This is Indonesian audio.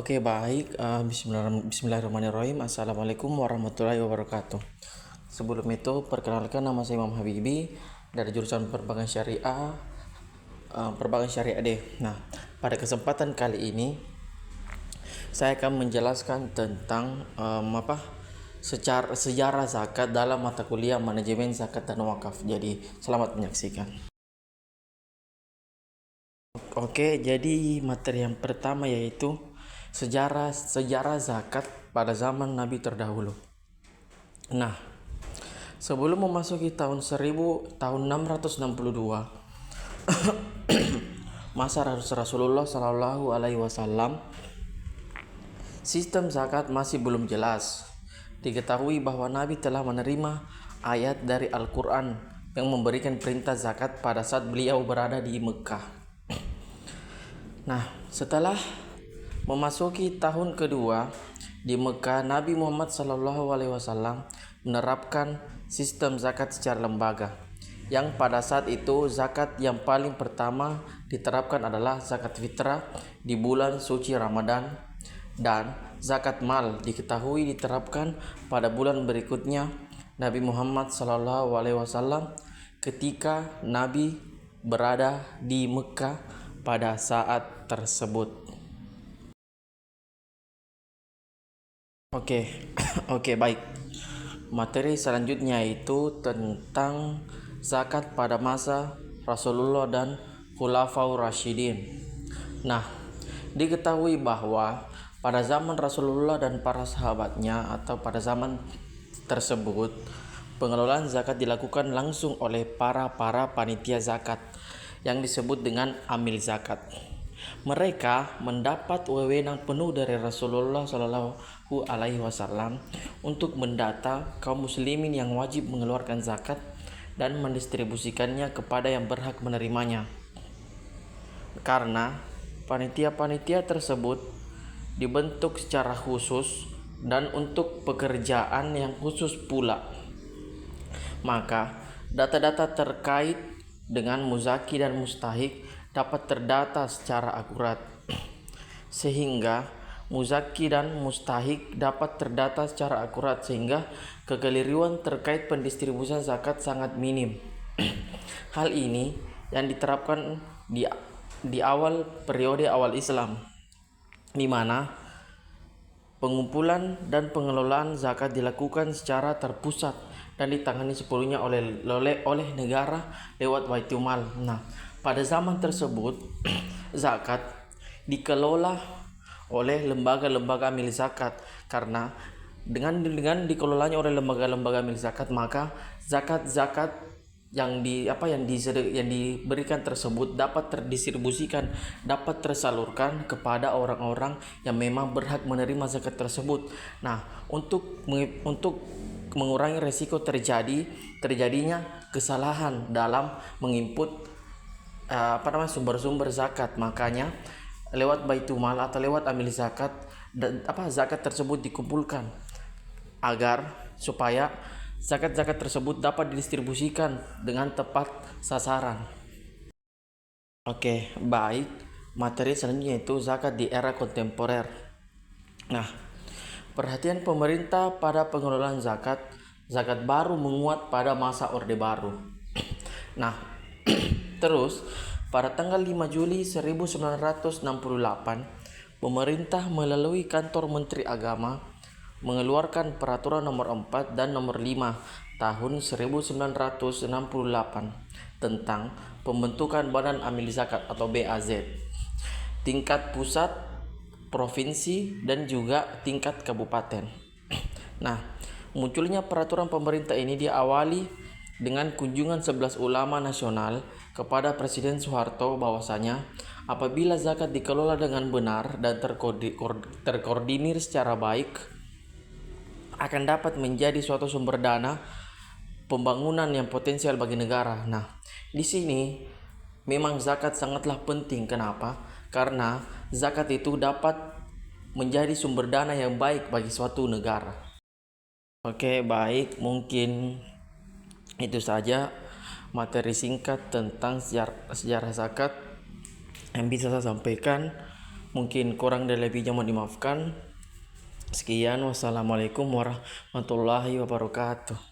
Oke, baik. Bismillahirrahmanirrahim. Assalamualaikum warahmatullahi wabarakatuh. Sebelum itu, perkenalkan, nama saya Imam Habibi dari jurusan Perbankan Syariah D. Nah, pada kesempatan kali ini saya akan menjelaskan tentang sejarah zakat dalam mata kuliah manajemen zakat dan wakaf. Jadi, selamat menyaksikan. Oke, jadi materi yang pertama yaitu sejarah zakat pada zaman Nabi terdahulu. Nah, sebelum memasuki tahun 662 masa Rasulullah Shallallahu Alaihi Wasallam, sistem zakat masih belum jelas. Diketahui bahwa Nabi telah menerima ayat dari Al-Quran yang memberikan perintah zakat pada saat beliau berada di Mekah. Nah, setelah memasuki tahun kedua di Mekah, Nabi Muhammad SAW menerapkan sistem zakat secara lembaga, yang pada saat itu zakat yang paling pertama diterapkan adalah zakat fitrah di bulan suci Ramadan, dan zakat mal diketahui diterapkan pada bulan berikutnya Nabi Muhammad SAW ketika Nabi berada di Mekah pada saat tersebut. Oke, baik. Materi selanjutnya itu tentang zakat pada masa Rasulullah dan Khulafaur Rasyidin. Nah, diketahui bahwa pada zaman Rasulullah dan para sahabatnya atau pada zaman tersebut, pengelolaan zakat dilakukan langsung oleh para panitia zakat yang disebut dengan amil zakat. Mereka mendapat wewenang penuh dari Rasulullah Shallallahu Alaihi Wasallam untuk mendata kaum muslimin yang wajib mengeluarkan zakat dan mendistribusikannya kepada yang berhak menerimanya. Karena panitia-panitia tersebut dibentuk secara khusus dan untuk pekerjaan yang khusus pula, maka data-data terkait dengan muzaki dan mustahik dapat terdata secara akurat, sehingga muzaki dan mustahik dapat terdata secara akurat sehingga kekeliruan terkait pendistribusian zakat sangat minim. Hal ini yang diterapkan di awal periode awal Islam, di mana pengumpulan dan pengelolaan zakat dilakukan secara terpusat dan ditangani sepenuhnya oleh negara lewat Baitulmal. Nah, pada zaman tersebut zakat dikelola oleh lembaga-lembaga amil zakat, karena dengan dikelolanya oleh lembaga-lembaga amil zakat, maka zakat yang diberikan tersebut dapat terdistribusikan, dapat tersalurkan kepada orang-orang yang memang berhak menerima zakat tersebut. Nah, untuk mengurangi resiko terjadinya kesalahan dalam menginput sumber-sumber zakat, makanya lewat Baitulmal atau lewat amil zakat zakat tersebut dikumpulkan agar supaya zakat-zakat tersebut dapat didistribusikan dengan tepat sasaran. Oke, baik. Materi selanjutnya itu zakat di era kontemporer. Nah, perhatian pemerintah pada pengelolaan zakat baru menguat pada masa Orde Baru. Nah, terus pada tanggal 5 Juli 1968, pemerintah melalui Kantor Menteri Agama mengeluarkan Peraturan Nomor 4 dan Nomor 5 Tahun 1968 tentang pembentukan Badan Amil Zakat atau BAZ, tingkat pusat, provinsi, dan juga tingkat kabupaten. Nah, munculnya peraturan pemerintah ini diawali dengan kunjungan 11 ulama nasional kepada Presiden Soeharto, bahwasanya apabila zakat dikelola dengan benar dan terkoordinir secara baik, akan dapat menjadi suatu sumber dana pembangunan yang potensial bagi negara. Nah, di sini memang zakat sangatlah penting. Kenapa? Karena zakat itu dapat menjadi sumber dana yang baik bagi suatu negara. Oke, baik, mungkin itu saja materi singkat tentang sejarah zakat yang bisa saya sampaikan. Mungkin kurang dan lebihnya mohon dimaafkan. Sekian, wassalamualaikum warahmatullahi wabarakatuh.